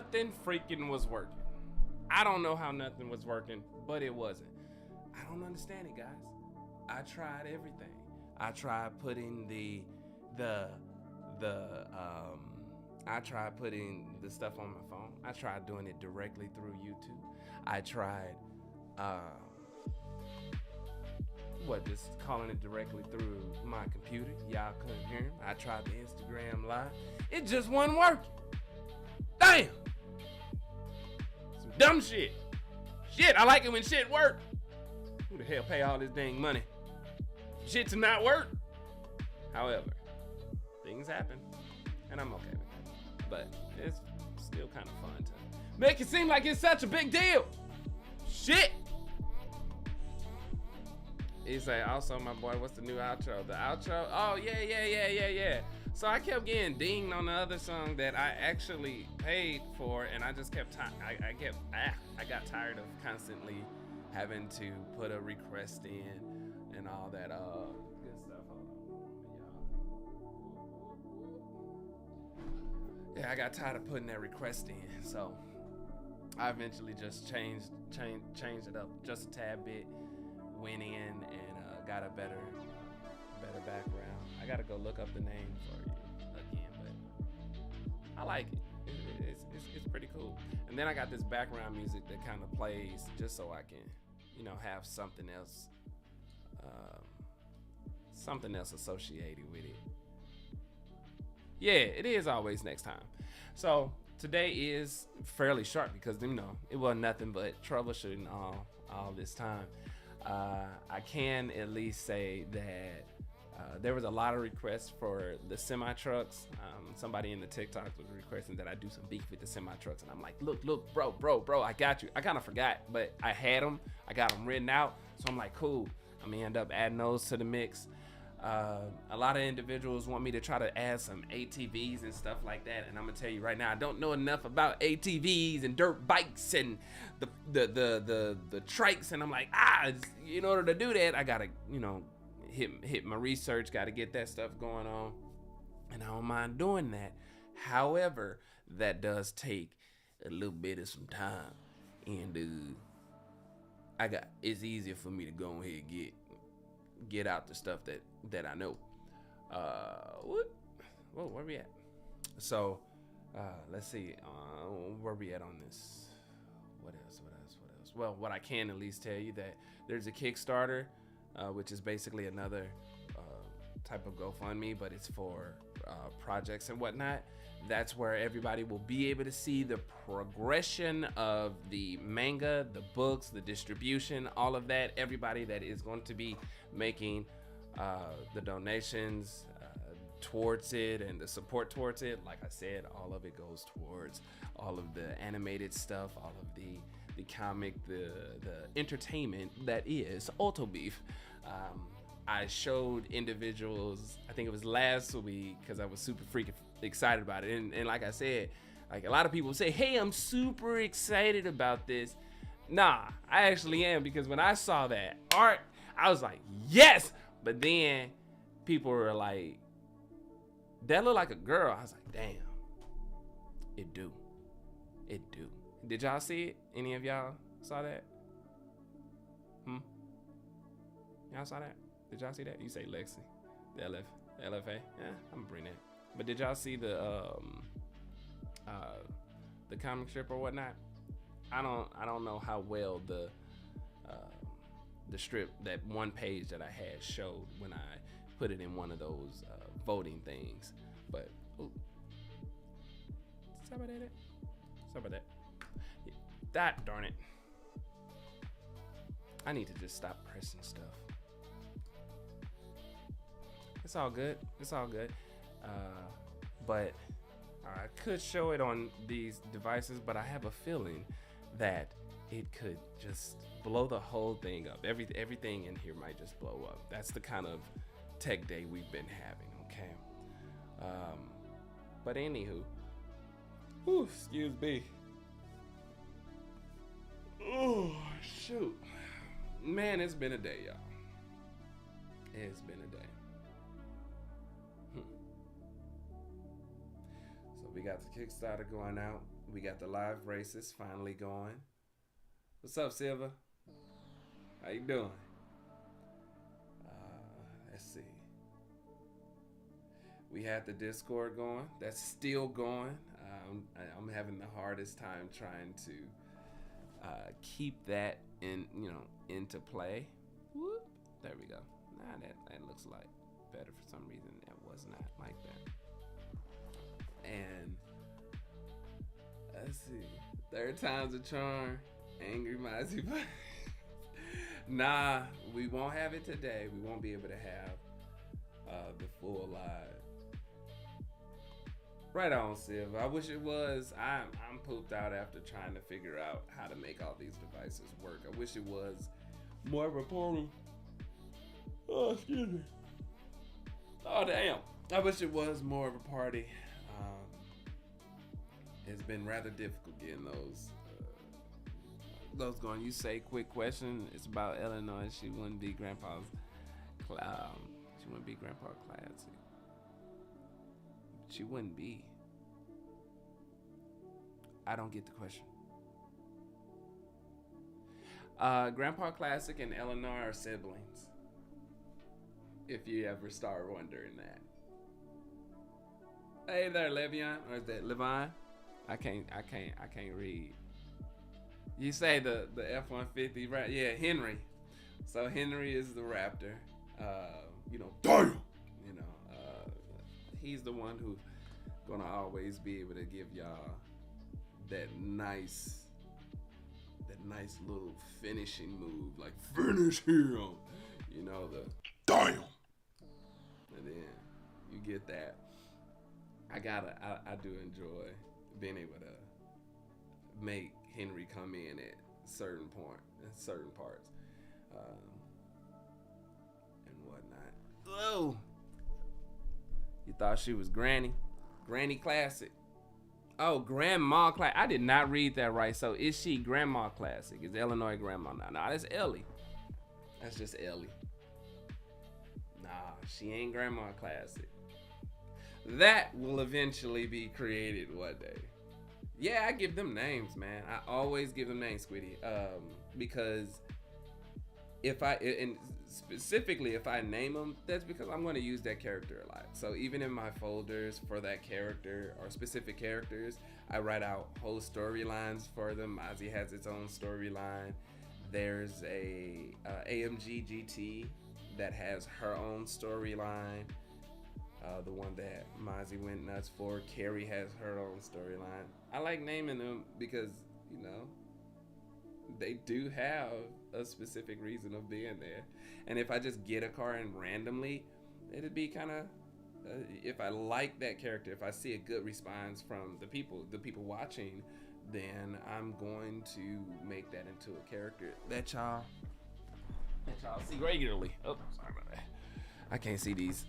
nothing freaking was working. I don't know how nothing was working, but it wasn't. I don't understand it, guys. I tried everything. I tried putting I tried putting the stuff on my phone. I tried doing it directly through YouTube. I tried just calling it directly through my computer. Y'all couldn't hear him. I tried the Instagram live. It just wasn't working. Damn. Some dumb shit. Shit, I like it when shit work. Who the hell pay all this dang money? Shit to not work. However, things happen, and I'm okay with it. But it's still kind of fun to make it seem like it's such a big deal. Shit. He say, also, my boy, what's the new outro? The outro? Oh, yeah. So I kept getting dinged on the other song that I actually paid for, and I just kept, I got tired of constantly having to put a request in and all that good stuff. Yeah, I got tired of putting that request in, so I eventually just changed it up just a tad bit. Went in and got a better background. I gotta go look up the name for you again, but I like it. It's pretty cool. And then I got this background music that kind of plays just so I can, have something else associated with it. Yeah, it is always next time. So today is fairly short because it wasn't nothing but troubleshooting all this time. I can at least say that there was a lot of requests for the semi trucks. Somebody in the TikTok was requesting that I do some beef with the semi trucks, and I'm like, look, bro, I got you. I kind of forgot, but I had them. I got them written out, so I'm like, cool. I'm gonna end up adding those to the mix. A lot of individuals want me to try to add some ATVs and stuff like that, and I'm gonna tell you right now, I don't know enough about ATVs and dirt bikes and the trikes, and I'm like, in order to do that, I gotta hit my research, gotta get that stuff going on, and I don't mind doing that. However, that does take a little bit of some time, and it's easier for me to go ahead and get out the stuff that I know. Where we at? So let's see, where we at on this? What else? Well, what I can at least tell you that there's a Kickstarter, which is basically another type of GoFundMe, but it's for projects and whatnot. That's where everybody will be able to see the progression of the manga, the books, the distribution, all of that. Everybody that is going to be making the donations towards it and the support towards it, like I said, all of it goes towards all of the animated stuff, all of the comic, the entertainment that is Auto Beef. I showed individuals, I think it was last week, because I was super freaking excited about it. And like I said, like a lot of people say, hey, I'm super excited about this. Nah, I actually am, because when I saw that art, I was like, yes. But then people were like, that look like a girl. I was like, damn, it do. Did y'all see it? Any of y'all saw that? Y'all saw that? Did y'all see that? You say Lexi, the LFA? Yeah, I'm gonna bring that. But did y'all see the comic strip or whatnot? I don't know how well the strip, that one page that I had, showed when I put it in one of those voting things. But sorry about that. Yeah, that darn it. I need to just stop pressing stuff. It's all good. But I could show it on these devices, but I have a feeling that it could just blow the whole thing up. Everything in here might just blow up. That's the kind of tech day we've been having, okay? But anywho, excuse me. Oh, shoot. Man, it's been a day, y'all. It's been a day. So we got the Kickstarter going out. We got the live races finally going. What's up, Silva? How you doing? Let's see. We had the Discord going. That's still going. I'm having the hardest time trying to keep that into play. Whoop. There we go. Nah, that looks like better for some reason. That was not like that. And let's see. Third time's a charm. Angry Mozzie. Nah, we won't have it today. We won't be able to have the full live. Right on, Siv. I wish it was. I'm pooped out after trying to figure out how to make all these devices work. I wish it was more of a portal. Oh, excuse me. Oh, damn. I wish it was more of a party. It's been rather difficult getting those going. You say, quick question. It's about Illinois. She wouldn't be Grandpa's. She wouldn't be Grandpa Classic. She wouldn't be. I don't get the question. Grandpa Classic and Eleanor are siblings. If you ever start wondering that. Hey there, Levion. Or is that Levine? I can't read. You say the F-150, right? Yeah, Henry. So Henry is the Raptor. Damn. He's the one who's gonna always be able to give y'all that nice little finishing move, like finish him. The damn. And then you get that. I do enjoy being able to make Henry come in at certain parts, and whatnot. Oh. You thought she was Granny Classic. Oh, Grandma Classic. I did not read that right. So is she Grandma Classic? Is Illinois Grandma now? Nah, that's Ellie. That's just Ellie. Nah, she ain't Grandma Classic. That will eventually be created one day. Yeah, I give them names, man. I always give them names, Squiddy. Because if I name them, that's because I'm going to use that character a lot. So even in my folders for that character or specific characters, I write out whole storylines for them. Ozzy has its own storyline. There's a AMG GT that has her own storyline. The one that Mozzie went nuts for. Carrie has her own storyline. I like naming them because, they do have a specific reason of being there. And if I just get a car in randomly, it'd be kind of, if I like that character, if I see a good response from the people watching, then I'm going to make that into a character that y'all see regularly. Oh, sorry about that. I can't see this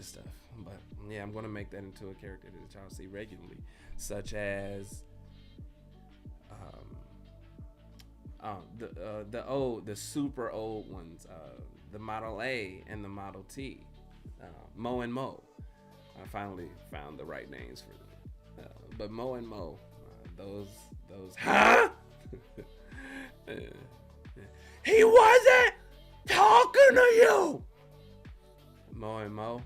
stuff. But yeah, I'm going to make that into a character that y'all see regularly, such as the super old ones, the Model A and the Model T, Mo and Mo. I finally found the right names for them. But Mo and Mo, those huh? He wasn't talking to you. Mo and Mo,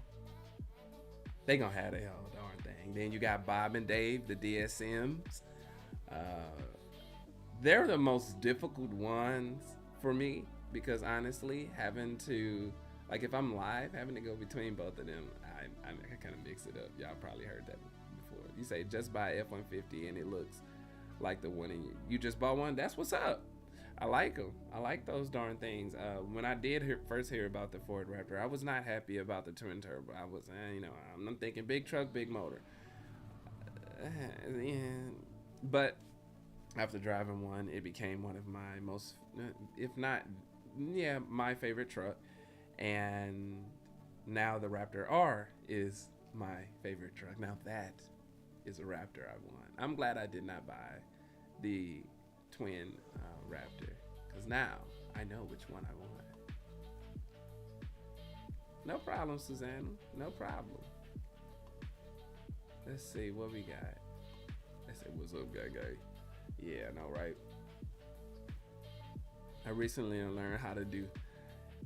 they gonna have their whole darn thing. Then you got Bob and Dave, the DSMs. They're the most difficult ones for me because honestly, having to, like, if I'm live, having to go between both of them, I kind of mix it up. Y'all probably heard that before. You say just buy F-150 and it looks like the one in you just bought one. That's what's up. I like them. I like those darn things. When I did first hear about the Ford Raptor, I was not happy about the twin turbo. I was, I'm thinking big truck, big motor. But after driving one, it became one of my most, if not, my favorite truck. And now the Raptor R is my favorite truck. Now that is a Raptor I want. I'm glad I did not buy the twin Raptor, because now I know which one I want. No problem, Susanna. No problem. Let's see what we got. What's up, guy? Yeah, I know, right? I recently learned how to do.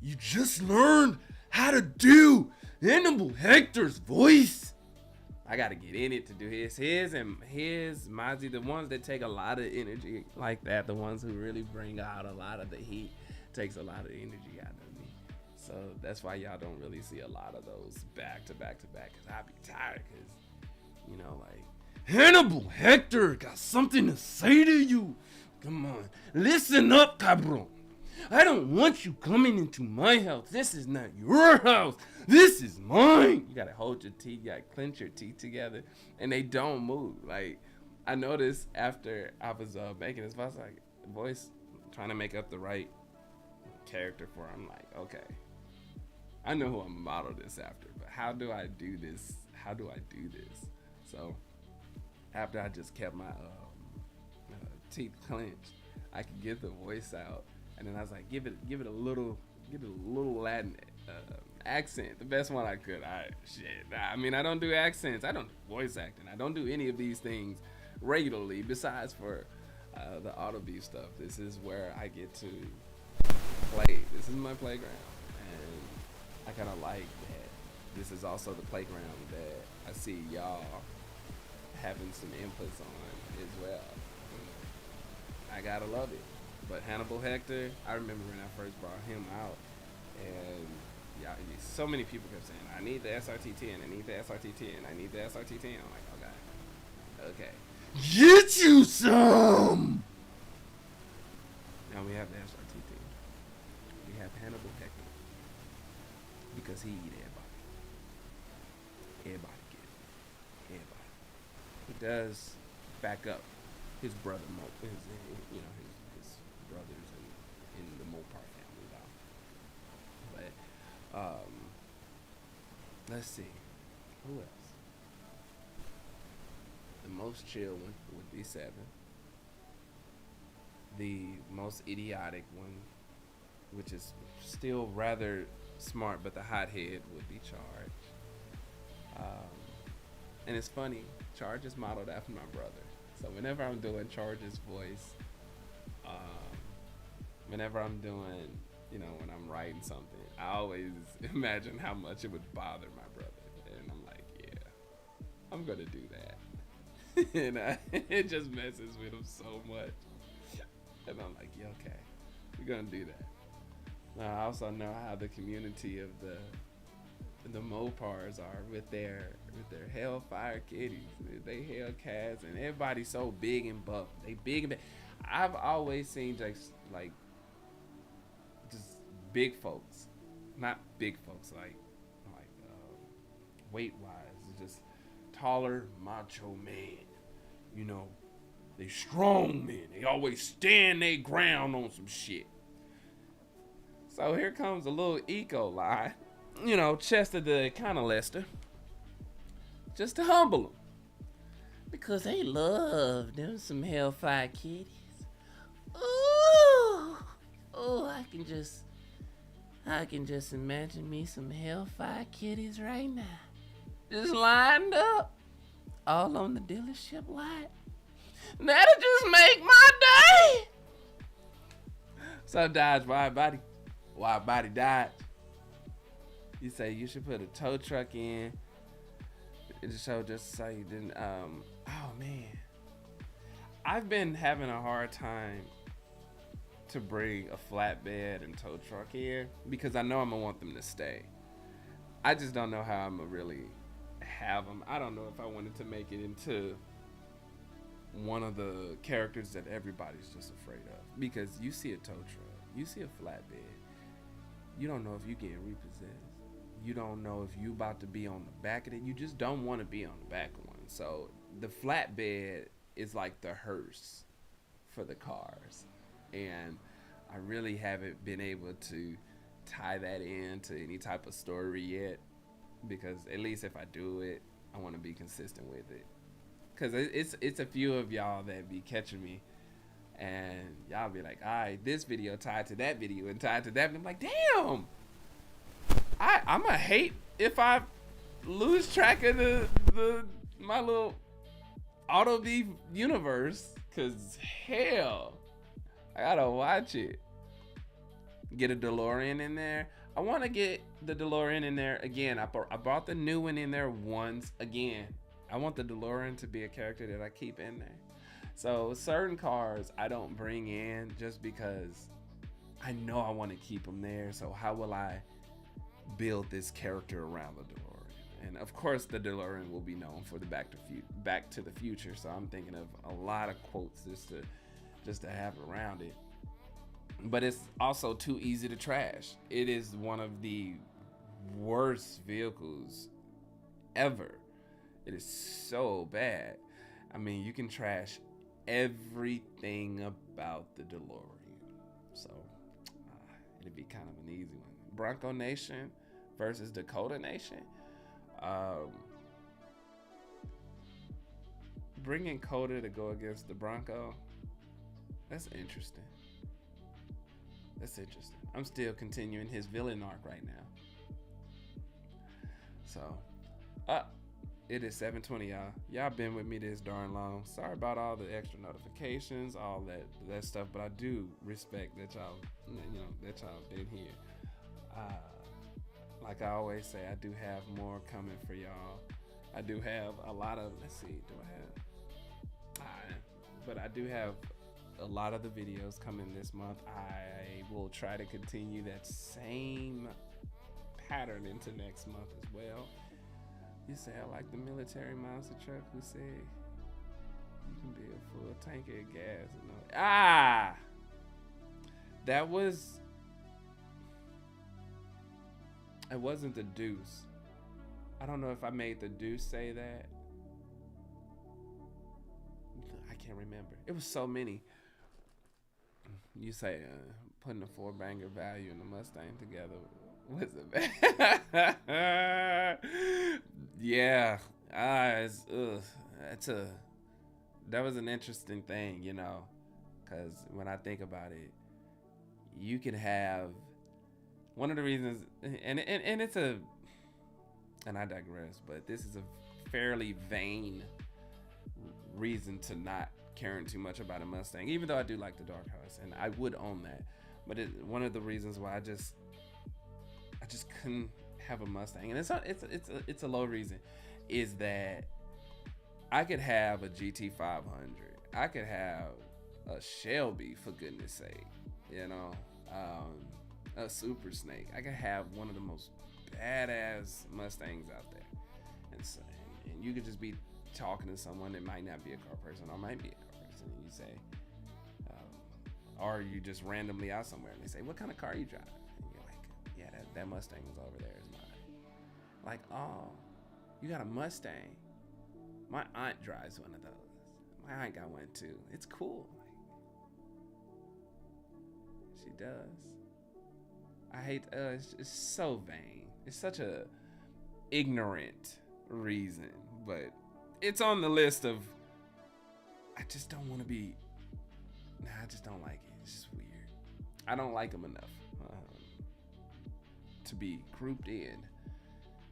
You just learned how to do Hannibal Hector's voice. I gotta get in it to do his and his Mozzie, the ones that take a lot of energy like that, the ones who really bring out a lot of the heat, takes a lot of energy out of me. So that's why y'all don't really see a lot of those back to back, cause I be tired, cause you know, like, Hannibal Hector got something to say to you. Come on, listen up, cabron. I don't want you coming into my house. This is not your house. This is mine. You gotta hold your teeth, you gotta clench your teeth together, and they don't move. Like, I noticed after I was making this voice, trying to make up the right character for him. I'm like, okay, I know who I'm gonna model this after, but how do I do this? How do I do this? So after I just kept my teeth clenched, I could get the voice out. And then I was like, give it a little Latin accent, the best one I could. I mean, I don't do accents, I don't do voice acting, I don't do any of these things regularly. Besides for the auto beef stuff, this is where I get to play. This is my playground, and I kind of like that. This is also the playground that I see y'all having some inputs on as well. I gotta love it. But Hannibal Hector, I remember when I first brought him out, and yeah, so many people kept saying, I need the SRT-10, I need the SRT-10, I need the SRT-10. I'm like, okay. Get you some! Now we have the SRT-10. We have Hannibal Hector. Because he eat everybody. Everybody get it. Everybody. He does back up his brother, his brothers in the Mopar family now. But let's see, who else? The most chill one would be 7. The most idiotic one, which is still rather smart, but the hothead would be Charge. And it's funny, Charge is modeled after my brother. So whenever I'm doing Charge's voice, whenever I'm doing, when I'm writing something, I always imagine how much it would bother my brother. And I'm like, yeah, I'm going to do that. And it just messes with him so much. And I'm like, yeah, okay, we're going to do that. Now, I also know how the community of the Mopars are with their Hellfire kitties. They Hellcats, and everybody's so big and buff. They big and big. I've always seen just big folks, not big folks like weight wise, just taller macho man. They strong men. They always stand their ground on some shit. So here comes a little eco line, Chester the kind of Lester, just to humble them, because they love them some Hellfire kitties. Ooh, I can just imagine me some Hellfire kitties right now, just lined up, all on the dealership lot. That'll just make my day. So Dodge, wide body Dodge. You say you should put a tow truck in. Just so you didn't. Oh man, I've been having a hard time to bring a flatbed and tow truck here because I know I'm gonna want them to stay. I just don't know how I'm gonna really have them. I don't know if I wanted to make it into one of the characters that everybody's just afraid of, because you see a tow truck, you see a flatbed, you don't know if you're getting repossessed. You don't know if you about to be on the back of it. You just don't want to be on the back of one. So the flatbed is like the hearse for the cars. And I really haven't been able to tie that into any type of story yet, because at least if I do it, I want to be consistent with it. Because it's a few of y'all that be catching me, and y'all be like, all right, this video tied to that video and tied to that. And I'm like, damn, I'm going to hate if I lose track of my little Auto Beef universe, cause hell, I gotta watch it. Get a DeLorean in there. I want to get the DeLorean in there again. I brought the new one in there once again. I want the DeLorean to be a character that I keep in there. So certain cars I don't bring in just because I know I want to keep them there. So how will I build this character around the DeLorean? And of course, the DeLorean will be known for the Back to the Future. So I'm thinking of a lot of quotes just to have around it. But it's also too easy to trash. It is one of the worst vehicles ever. It is so bad. I mean, you can trash everything about the DeLorean. So it'd be kind of an easy one. Bronco Nation versus Dakota Nation. Bringing Coda to go against the Bronco, that's interesting. That's interesting. I'm still continuing his villain arc right now. So, it is 7:20, y'all. Y'all been with me this darn long. Sorry about all the extra notifications, all that stuff, but I do respect that y'all, that y'all been here. Like I always say, I do have more coming for y'all. I do have a lot of. Let's see, do I have? But I do have a lot of the videos coming this month. I will try to continue that same pattern into next month as well. You say I like the military monster truck who said you can be a full tank of gas. That was, it wasn't the Deuce. I don't know if I made the Deuce say that. I can't remember. It was so many. You say putting a 4-banger value in the Mustang together was a bad. Yeah, that was an interesting thing, because when I think about it, you could have one of the reasons, and it's and I digress, but this is a fairly vain reason to not caring too much about a Mustang, even though I do like the dark horse and I would own that. But one of the reasons why I just couldn't have a Mustang, and it's a low reason, is that I could have a GT500, I could have a Shelby, for goodness sake, a Super Snake. I could have one of the most badass Mustangs out there, and you could just be talking to someone that might not be a car person or might be a car person, and you say, or you just randomly out somewhere and they say, what kind of car you drive? And you're like, yeah, that Mustang was over there is mine. Like, oh, you got a Mustang? My aunt drives one of those. My aunt got one too. It's cool. She does. I hate, it's so vain. It's such a ignorant reason, but it's on the list of, I just don't want to be, I just don't like it. It's just weird. I don't like them enough to be grouped in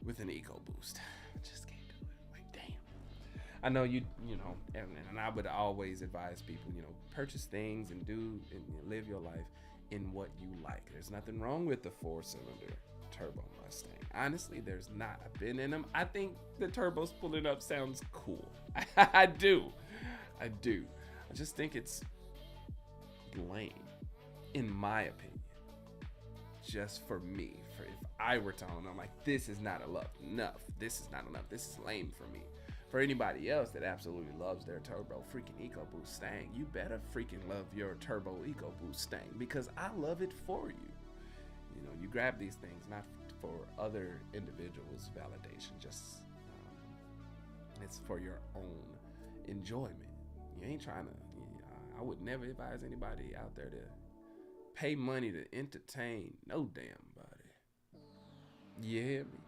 with an EcoBoost. Just can't do it. Like, damn. I know and I would always advise people, purchase things and do and live your life in what you like. There's nothing wrong with the 4-cylinder turbo Mustang. Honestly, there's not. I've been in them. I think the turbo split up sounds cool. I do. I just think it's lame, in my opinion. Just for me. For if I were to own, I'm like, this is not enough. This is not enough. This is lame for me. For anybody else that absolutely loves their turbo freaking EcoBoost Stang, you better freaking love your turbo EcoBoost Stang, because I love it for you. You grab these things not for other individuals' validation, just it's for your own enjoyment. You ain't trying to, I would never advise anybody out there to pay money to entertain no damn body. You hear me?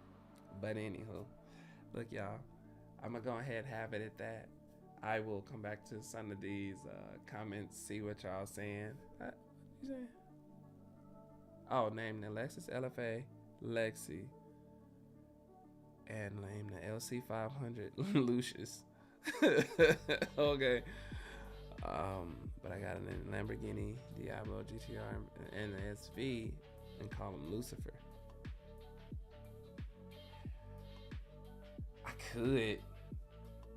But anywho, look, y'all, I'm gonna go ahead and have it at that. I will come back to some of these comments, see what y'all saying. What you saying? Oh, name the Lexus LFA Lexi and name the LC500 Lucius. Okay. But I got a Lamborghini Diablo GTR and the SV and call him Lucifer. I could,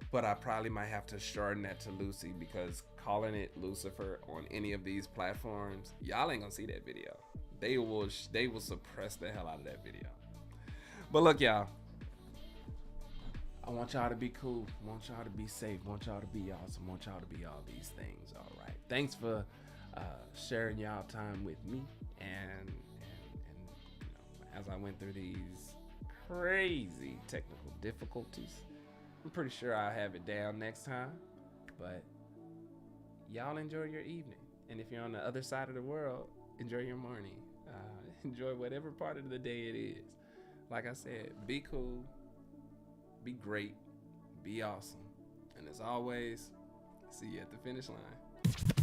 but I probably might have to shorten that to Lucy because calling it Lucifer on any of these platforms, y'all ain't gonna see that video. They will suppress the hell out of that video. But look, y'all, I want y'all to be cool. I want y'all to be safe. I want y'all to be awesome. I want y'all to be all these things. All right. Thanks for sharing y'all time with me. And you know, as I went through these crazy technical difficulties, I'm pretty sure I'll have it down next time. But y'all enjoy your evening. And if you're on the other side of the world, enjoy your morning. Enjoy whatever part of the day it is. Like I said, be cool. Be great, be awesome, and as always, see you at the finish line.